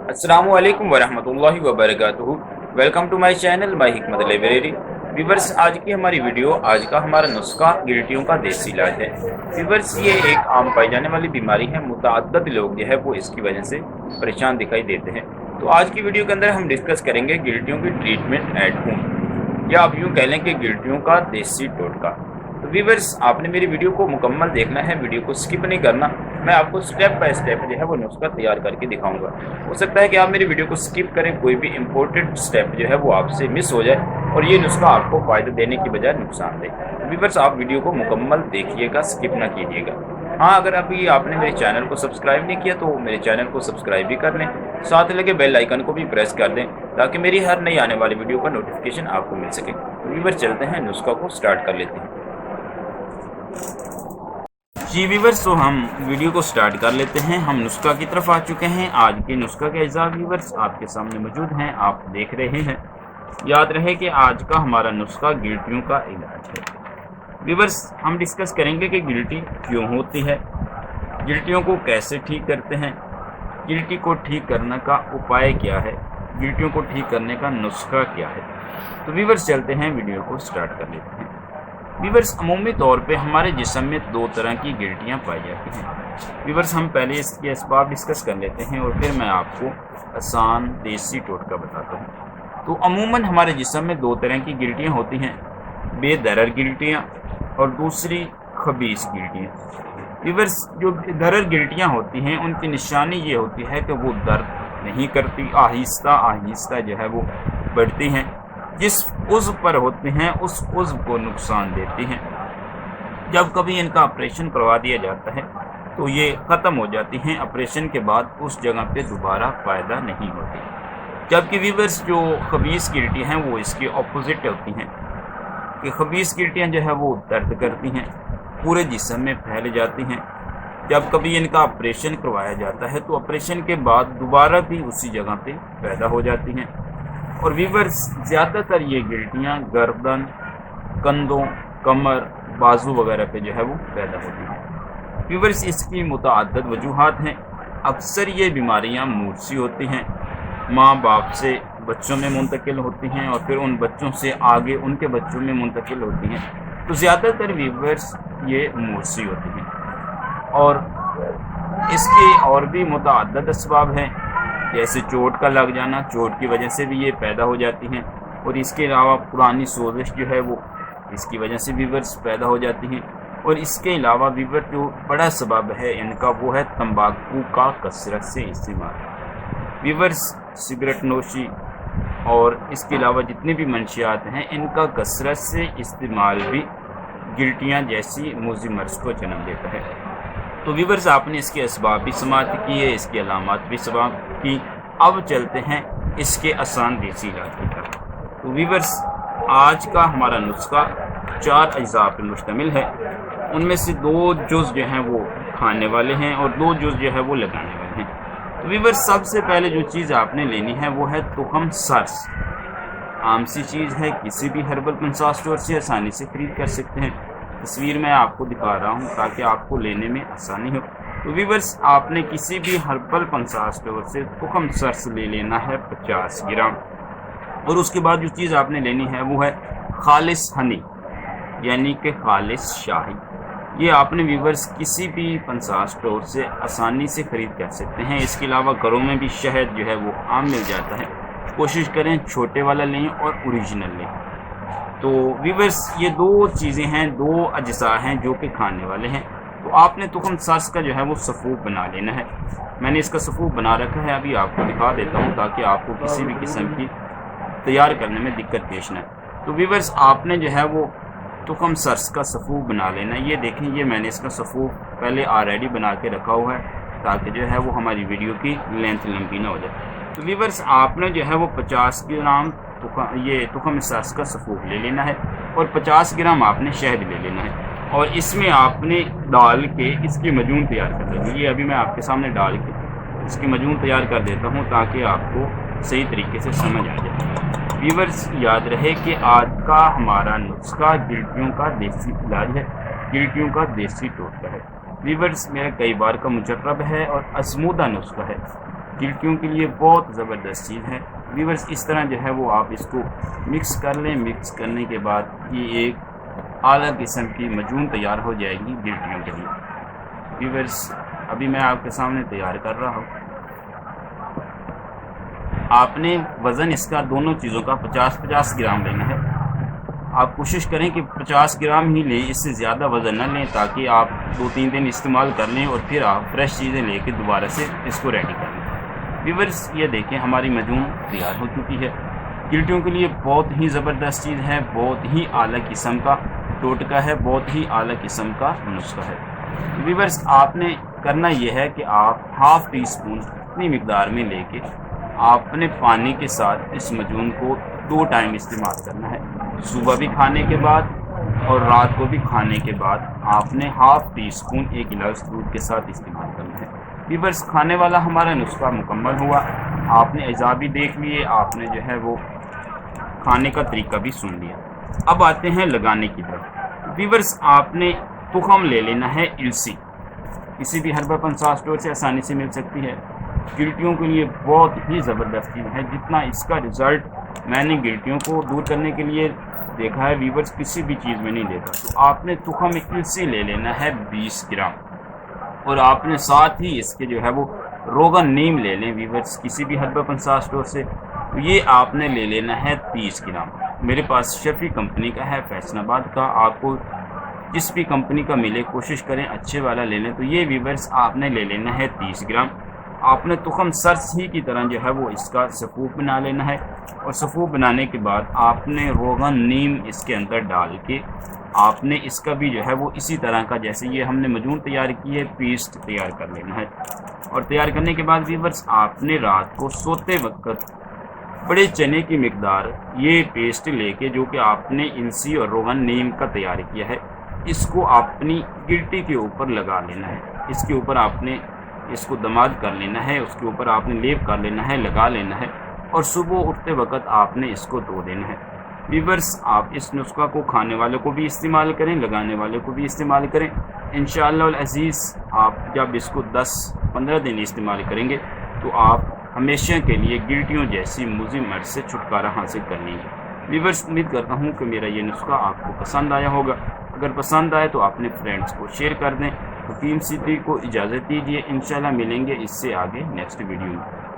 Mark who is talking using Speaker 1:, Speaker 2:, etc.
Speaker 1: अस्सलामु अलैकुम वरहमतुल्लाहि वबरकातुहू। Welcome to my channel my Hikmat library. Viewers, आज की हमारी वीडियो, आज का हमारा नुस्खा गिल्टियों का देसी इलाज है। व्यूवर्स, ये एक आम पाई जाने वाली बीमारी है। मुतअद्दिद लोग जो है वो इसकी वजह से परेशान दिखाई देते हैं। तो आज की वीडियो के अंदर हम डिस्कस करेंगे गिल्टियों की ट्रीटमेंट एट होम, या आप यूँ कह लें कि गिल्टियों का देसी टोटका। तो व्यूवर्स, आपने मेरी वीडियो को मुकम्मल देखना है, वीडियो को स्किप नहीं करना। मैं आपको स्टेप बाय स्टेप जो है वो नुस्खा तैयार करके दिखाऊंगा। हो सकता है कि आप मेरी वीडियो को स्किप करें, कोई भी इंपॉर्टेंट स्टेप जो है वो आपसे मिस हो जाए और ये नुस्खा आपको फ़ायदा देने की बजाय नुकसान दे। तो व्यूवर्स, आप वीडियो को मुकम्मल देखिएगा, स्किप ना कीजिएगा। हाँ, अगर अभी आपने मेरे चैनल को सब्सक्राइब नहीं किया तो मेरे चैनल को सब्सक्राइब भी कर लें, साथ लगे बेल आइकन को भी प्रेस कर दें ताकि मेरी हर नई आने वाली वीडियो का नोटिफिकेशन आपको मिल सके। व्यूवर्स, चलते हैं, नुस्खा को स्टार्ट कर लेते हैं। जी व्यूवर्स, तो हम वीडियो को स्टार्ट कर लेते हैं। हम नुस्खा की तरफ आ चुके हैं। आज के नुस्खा के अज्जा व्यूवर्स आपके सामने मौजूद हैं, आप देख रहे हैं। याद रहे कि आज का हमारा नुस्खा गिल्टियों का इलाज है। व्यूवर्स, हम डिस्कस करेंगे कि गिल्टी क्यों होती है, गिल्टियों को कैसे ठीक करते हैं, गिल्टी को ठीक करने का उपाय क्या है, गिल्टियों को ठीक करने का नुस्खा क्या है। तो व्यूवर्स, चलते हैं, वीडियो को स्टार्ट कर लेते हैं। व्यूवर्स, अमूमी तौर पे हमारे जिस्म में दो तरह की गिल्टियाँ पाई जाती हैं। व्यूवर्स, हम पहले इसके असबाब डिस्कस कर लेते हैं और फिर मैं आपको आसान देसी टोटका बताता हूँ। तो अमूमन हमारे जिस्म में दो तरह की गिल्टियाँ होती हैं, बेदरर गिल्टियाँ और दूसरी खबीस गिल्टियाँ। व्यूवर्स, जो बेदरर गिल्टियाँ होती हैं उनकी निशानी ये होती है कि वो दर्द नहीं करती, आहिस्ता आहिस्ता जो है वो बढ़ती हैं, जिस उज़्व पर होते हैं उस उज़्व को नुकसान देती हैं। जब कभी इनका ऑपरेशन करवा दिया जाता है तो ये ख़त्म हो जाती हैं, ऑपरेशन के बाद उस जगह पे दोबारा पैदा नहीं होती। जबकि व्यूवर्स, जो खबीस गिल्टी हैं वो इसके ऑपोजिट होती हैं कि खबीस गिल्टियाँ जो है वो दर्द करती हैं, पूरे जिस्म में फैल जाती हैं। जब कभी इनका ऑपरेशन करवाया जाता है तो ऑपरेशन के बाद दोबारा भी उसी जगह पे पैदा हो जाती हैं। और व्यूवर्स, ज़्यादातर ये गिल्टियाँ गर्दन, कंधों, कमर, बाजू वगैरह पे जो है वो पैदा होती हैं। व्यूवर्स, इसकी मुतअद्दिद वजूहात हैं। अक्सर ये बीमारियाँ मूर्छी होती हैं, माँ बाप से बच्चों में मुंतकिल होती हैं और फिर उन बच्चों से आगे उनके बच्चों में मुंतकिल होती हैं। तो ज़्यादातर व्यूवर्स ये मूर्छी होती हैं और इसके और भी मुतअद्दिद असबाब हैं, जैसे चोट का लग जाना, चोट की वजह से भी ये पैदा हो जाती हैं। और इसके अलावा पुरानी सोजिश जो है वो इसकी वजह से व्यूवर्स पैदा हो जाती हैं। और इसके अलावा व्यूवर जो बड़ा सबब है इनका वो है तंबाकू का कसरत से इस्तेमाल। व्यूवर्स, सिगरेट नोशी और इसके अलावा जितने भी मंशियात हैं इनका कसरत से इस्तेमाल भी गिल्टियाँ जैसी मूजी मर्ज को जन्म देता है। तो व्यूवर्स, आपने इसके असबाब भी समाअत किए, इसके अलामात भी समाअत की। अब चलते हैं इसके आसान देसी इलाज की तरफ। तो व्यूवर्स, आज का हमारा नुस्खा 4 अज्जा पर मुश्तमिल है। उनमें से 2 जुज़ जो हैं वो खाने वाले हैं और 2 जुज़ जो है वो लगाने वाले हैं। तो व्यूवर्स, सबसे पहले जो चीज़ आपने लेनी है वो है तुखम सर्स। आम सी चीज़ है, किसी भी हर्बल पंसार स्टोर से आसानी से ख़रीद कर सकते हैं। तस्वीर मैं आपको दिखा रहा हूँ ताकि आपको लेने में आसानी हो। तो व्यूवर्स, आपने किसी भी हर्बल पंसार स्टोर से तुखम सर्स ले लेना है 50 ग्राम। और उसके बाद जो चीज़ आपने लेनी है वो है खालिस हनी, यानी कि खालिस शाही। ये आपने व्यूवर्स किसी भी पंसार स्टोर से आसानी से ख़रीद कर सकते हैं। इसके अलावा घरों में भी शहद जो है वो आम मिल जाता है। कोशिश करें छोटे वाला लें और ओरिजिनल लें। तो व्यूवर्स, ये 2 चीज़ें हैं, 2 अज्जा हैं जो कि खाने वाले हैं। तो आपने तुखम सर्स का जो है वो सफ़ूफ बना लेना है। मैंने इसका सफ़ूफ बना रखा है, अभी आपको दिखा देता हूँ ताकि आपको किसी भी किस्म की तैयार करने में दिक्कत पेश न आए। तो व्यूवर्स, आपने जो है वो तुखम सर्स का सफ़ूफ बना लेना। ये देखें, ये मैंने इसका सफ़ूफ पहले ऑलरेडी बना के रखा हुआ है ताकि जो है वो हमारी वीडियो की लेंथ लंबी ना हो जाए। तो व्यूवर्स, आपने जो है वो 50 ग्राम ये तुखम सर्स का सफ़ूफ ले लेना है और 50 ग्राम आपने शहद ले लेना है और इसमें आपने डाल के इसकी मजून तैयार कर लेनी है। ये अभी मैं आपके सामने डाल के इसकी मजून तैयार कर देता हूँ ताकि आपको सही तरीके से समझ आ जाए। व्यूवर्स, याद रहे कि आज का हमारा नुस्खा गिल्टियों का देसी इलाज है, गिल्टियों का देसी टोटका है। व्यूवर्स, मेरा कई बार का मुजर्रब है और आजमूदा नुस्खा है। گلٹیوں کے لیے بہت زبردست چیز ہے ویورز۔ اس طرح جو ہے وہ آپ اس کو مکس کر لیں، مکس کرنے کے بعد یہ ایک اعلیٰ قسم کی مجون تیار ہو جائے گی گلٹیوں کے لیے ویورز۔ ابھی میں آپ کے سامنے تیار کر رہا ہوں۔ آپ نے وزن اس کا دونوں چیزوں کا 50-50 گرام لینا ہے۔ آپ کوشش کریں کہ 50 گرام ہی لیں، اس سے زیادہ وزن نہ لیں تاکہ آپ 2-3 دن استعمال کر لیں اور پھر آپ فریش چیزیں لے کے دوبارہ سے اس کو ریڈی کر لیں ویورز۔ یہ دیکھیں ہماری مجون تیار ہو چکی ہے۔ گلٹیوں کے لیے بہت ہی زبردست چیز ہے، بہت ہی اعلیٰ قسم کا ٹوٹکا ہے، بہت ہی اعلیٰ قسم کا نسخہ ہے ویورز۔ آپ نے کرنا یہ ہے کہ آپ ½ ٹی اسپون اتنی مقدار میں لے کے آپ نے پانی کے ساتھ اس مجون کو 2 ٹائم استعمال کرنا ہے، صبح بھی کھانے کے بعد اور رات کو بھی کھانے کے بعد آپ نے ½ ٹی اسپون 1 گلاس دودھ کے ساتھ استعمال کرنا ہے ویورز۔ کھانے والا ہمارا نسخہ مکمل ہوا، آپ نے اجزاء بھی دیکھ لیے، آپ نے جو ہے وہ کھانے کا طریقہ بھی سن لیا۔ اب آتے ہیں لگانے کی طرف ویورز۔ آپ نے تخم لے لینا ہے السی، کسی بھی ہربل پنسا اسٹور سے آسانی سے مل سکتی ہے۔ گلٹیوں کے لیے بہت ہی زبردست چیز ہے، جتنا اس کا رزلٹ میں نے گلٹیوں کو دور کرنے کے لیے دیکھا ہے ویورز کسی بھی چیز میں نہیں دیکھا۔ تو آپ نے تخم السی لے لینا ہے 20 گرام اور آپ نے ساتھ ہی اس کے جو ہے وہ روغن نیم لے لیں ویورز، کسی بھی ہربل پنسا اسٹور سے۔ یہ آپ نے لے لینا ہے 30 گرام۔ میرے پاس شفی کمپنی کا ہے، فیصل آباد کا، آپ کو جس بھی کمپنی کا ملے کوشش کریں اچھے والا لے لیں۔ تو یہ ویورز آپ نے لے لینا ہے 30 گرام۔ آپ نے تخم سرس ہی کی طرح جو ہے وہ اس کا سفوف بنا لینا ہے اور سفوف بنانے کے بعد آپ نے روغن نیم اس کے اندر ڈال کے آپ نے اس کا بھی جو ہے وہ اسی طرح کا جیسے یہ ہم نے مجون تیار کی ہے پیسٹ تیار کر لینا ہے۔ اور تیار کرنے کے بعد ویورز آپ نے رات کو سوتے وقت بڑے چنے کی مقدار یہ پیسٹ لے کے جو کہ آپ نے السی اور روغن نیم کا تیار کیا ہے اس کو اپنی گلٹی کے اوپر لگا لینا ہے، اس کے اوپر آپ نے اس کو دماد کر لینا ہے، اس کے اوپر آپ نے لیپ کر لینا ہے، لگا لینا ہے اور صبح اٹھتے وقت آپ نے اس کو دھو دینا ہے ویورز۔ آپ اس نسخہ کو کھانے والے کو بھی استعمال کریں، لگانے والے کو بھی استعمال کریں انشاءاللہ العزیز۔ آپ جب اس کو 10-15 دن استعمال کریں گے تو آپ ہمیشہ کے لیے گلٹیوں جیسی مضر مرض سے چھٹکارا حاصل کر لیں گے ویورز۔ امید کرتا ہوں کہ میرا یہ نسخہ آپ کو پسند آیا ہوگا، اگر پسند آئے تو اپنے فرینڈز کو شیئر کر دیں۔ حکیم صدیقی کو اجازت دیجیے، انشاءاللہ ملیں گے اس سے آگے نیکسٹ ویڈیو میں۔